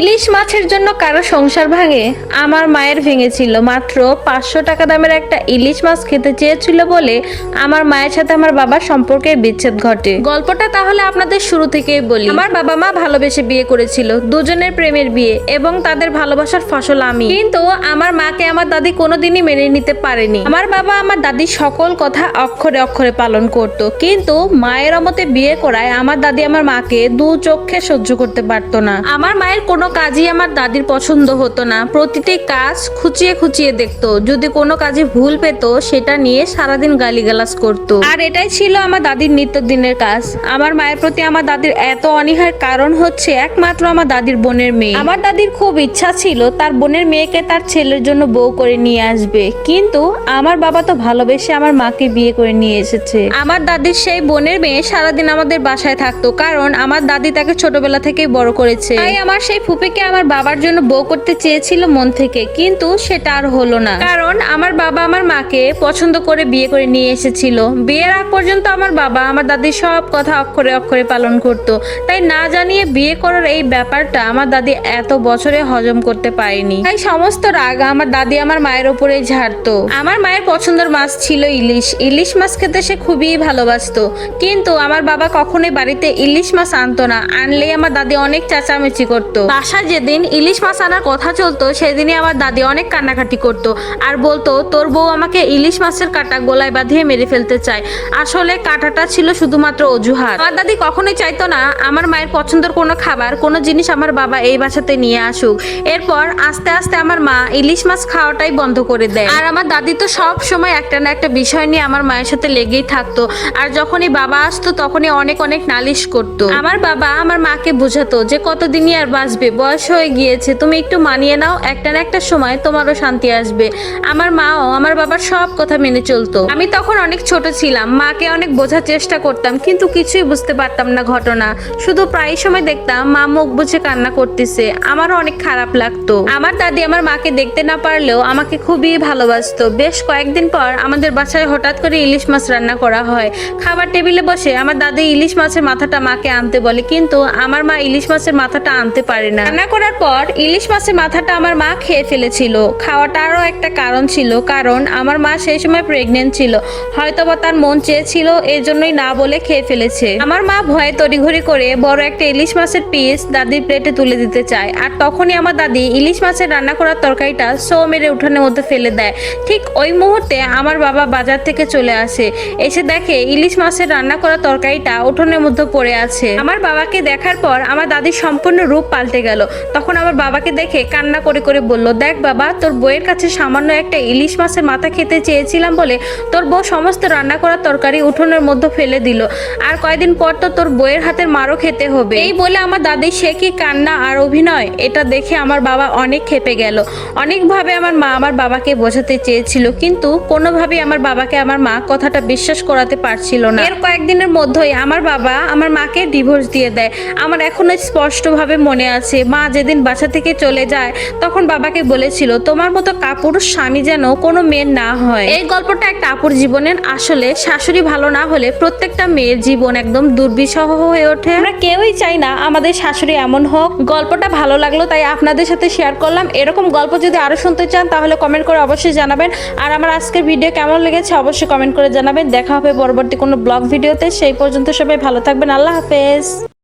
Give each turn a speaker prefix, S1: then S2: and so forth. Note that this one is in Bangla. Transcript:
S1: ইলিশ মাছের জন্য কারো সংসার ভাঙে? আমার মায়ের ভেঙেছিল। মাত্র 500 টাকা দামের একটা ইলিশ মাছ খেতে চেয়েছিল বলে আমার মায়ের সাথে আমার বাবার সম্পর্কের বিচ্ছেদ ঘটে। গল্পটা তাহলে আপনাদের শুরু থেকেই বলি। আমার বাবা মা ভালোবেসে বিয়ে করেছিল, দুজনের প্রেমের বিয়ে, এবং তাদের ভালোবাসার ফসল আমি। কিন্তু আমার মাকে আমার দাদি কোনোদিনই মেনে নিতে পারেনি। আমার বাবা আমার দাদির সকল কথা অক্ষরে অক্ষরে পালন করত, কিন্তু মায়ের অমতে বিয়ে করায় আমার দাদি আমার মাকে দু চোখে সহ্য করতে পারতো না। আমার মায়ের কোনো কাজই আমার দাদির পছন্দ হতো না। প্রতিটি কাজ খুঁচিয়ে খুঁচিয়ে দেখতো। যদি কোনো কাজে ভুল পেত সেটা নিয়ে সারাদিন গালিগালাজ করতো। আর এটাই ছিল আমার দাদির নিত্যদিনের কাজ। আমার মায়ের প্রতি আমার দাদির এত অনীহার কারণ হচ্ছে একমাত্র আমার দাদির বোনের মেয়ে। আমার দাদির খুব ইচ্ছা ছিল তার বোনের মেয়েকে তার ছেলের জন্য বউ করে নিয়ে আসবে, কিন্তু আমার বাবা তো ভালোবেসে আমার মাকে বিয়ে করে নিয়ে এসেছে। আমার দাদির সেই বোনের মেয়ে সারাদিন আমাদের বাসায় থাকতো, কারণ আমার দাদি তাকে ছোটবেলা থেকেই বড় করেছে। তাই আমার সেই ফুপিকে আমার বাবার জন্য বউ করতে চেয়েছিল মন থেকে, কিন্তু সেটা আর হলো না, কারণ আমার বাবা আমার মাকে পছন্দ করে বিয়ে করে নিয়ে এসেছিল। বিয়ের আগ পর্যন্ত আমার বাবা আমার দাদির সব কথা অক্ষরে অক্ষরে পালন করত। তাই না জানিয়ে বিয়ে করার এই ব্যাপারটা আমার দাদি এত বছরে হজম করতে পারেনি। তাই সমস্ত রাগ আমার দাদি আমার মায়ের উপরে ঝাড়তো। আমার মায়ের পছন্দের মাছ ছিল ইলিশ। ইলিশ মাছ খেতে সে খুবই ভালোবাসতো, কিন্তু আমার বাবা কখনোই বাড়িতে ইলিশ মাছ আনতো না। আনলেই আমার দাদি অনেক চেঁচামেচি করতো। বাসায় যেদিন ইলিশ মাছ আনার কথা চলতো সেদিনই আমার দাদি অনেক কান্নাকাটি করতো আর বলতো, তোর বউ আমাকে ইলিশ মাছের কাঁটা গলায় বাঁধিয়ে মেরে ফেলতে চায়। আসলে কাঁটাটা ছিল শুধুমাত্র অজুহাত। আমার দাদি কখনোই চাইতো না আমার মায়ের পছন্দের কোনো খাবার, কোনো জিনিস আমার বাবা এই বাসাতে নিয়ে আসুক। এরপর আস্তে আস্তে আমার মা ইলিশ মাছ খাওয়াটাই বন্ধ করে দেয়। আর আমার দাদি তো সব সময় একটা না একটা বিষয় নিয়ে আমার মায়ের সাথে লেগেই থাকতো। আর যখনই বাবা আসতো তখনই অনেক অনেক নালিশ করতো। আমার বাবা আমার মাকে বোঝাতো যে কতদিনই আর বাঁচবে, বয়স হয়ে গিয়েছে, তুমি একটু মানিয়ে নাও, একটা না একটা সময় তোমারও শান্তি আসবে। আমার মাও আমার বাবার সব কথা মেনে চলতো। আমি তখন অনেক ছোট ছিলাম, মাকে অনেক বোঝার চেষ্টা করতাম, কিন্তু কিছুই বুঝতে পারতাম না ঘটনা। শুধু প্রায় সময় দেখতাম মা মুখ বুঝে কান্না করতেছে। আমারও অনেক খারাপ লাগতো। আমার দাদি আমার মাকে দেখতে না পারলেও আমাকে খুবই ভালোবাসতো। বেশ কয়েকদিন পর আমাদের বাসায় হঠাৎ করে ইলিশ মাছ রান্না করা হয়। খাবার টেবিলে বসে আমার দাদি ইলিশ মাছের মাথাটা মাকে আনতে বলে, কিন্তু আমার মা ইলিশ মাছের মাথাটা আনতে পারে না। রান্না করার পর ইলিশ মাছের মাথাটা আমার মা খেয়ে ফেলেছিল। খাওয়াটারও একটা কারণ ছিল, কারণ আমার মা সেই সময় প্রেগনেন্ট ছিল। হয়তোবা তার মন চেয়েছিল, এর জন্যই না বলে খেয়ে ফেলেছে। আমার মা ভয়ে তড়িঘড়ি করে বড় একটা ইলিশ মাছের পিস দাদির প্লেটে তুলে দিতে চায়, আর তখনই আমার দাদি ইলিশ মাছের রান্না করার তরকারিটা সো মেরে উঠানের মধ্যে ফেলে দেয়। ঠিক ওই মুহূর্তে আমার বাবা বাজার থেকে চলে আসে। এসে দেখে ইলিশ মাছের রান্না করা তরকারিটা উঠোনের মধ্যে পড়ে আছে। আমার বাবাকে দেখার পর আমার দাদির সম্পূর্ণ রূপ পাল্টে গেল। তখন আমার বাবাকে দেখে কান্না করে করে বলল, দেখ বাবা, তোর বউয়ের কাছে সামান্য একটা ইলিশ মাছের মাথা খেতে চেয়েছিলাম বলে তোর বউ সমস্ত রান্না করা তরকারি উঠোনের মধ্যে ফেলে দিল, আর কয়দিন পর তো তোর বউয়ের হাতের মারও খেতে হবে। এই বলে আমার দাদি সে কি কান্না আর অভিনয়! এটা দেখে আমার বাবা অনেক ক্ষেপে গেল। অনেকভাবে আমার মা আমার বাবাকে বোঝাতে চেয়েছিল, কিন্তু কোনোভাবেই আমার বাবাকে আমার মা কথাটা বিশ্বাস করাতে পারছিল না। এর কয়েকদিনের মধ্যেই আমার বাবা আমার মাকে ডিভোর্স দিয়ে দেয়। আমার এখনো স্পষ্টভাবে মনে আছে, মা যেদিন বাসা থেকে চলে যায় তখন বাবাকে বলেছিল, তোমার মতো কাপুরুষ স্বামী যেন কোনো মেয়ের না হয়। এই গল্পটা একটা আপুর জীবনের। আসলে শাশুড়ি ভালো না হলে প্রত্যেকটা মেয়ের জীবন একদম দুর্বিষহ হয়ে ওঠে। আমরা কেউই চাই না আমাদের শাশুড়ি এমন হোক। গল্পটা ভালো লাগলো তাই আপনাদের সাথে শেয়ার করলাম। এরকম গল্প যদি আরো শুনতে চান তাহলে কমেন্ট করে অবশ্যই জানাবেন। আর আমার আজকের ভিডিও কেমন লেগেছে অবশ্যই কমেন্ট করে জানাবেন। দেখা হবে পরবর্তী কোনো ব্লগ ভিডিওতে। সেই পর্যন্ত সবাই ভালো থাকবেন। আল্লাহ হাফেজ।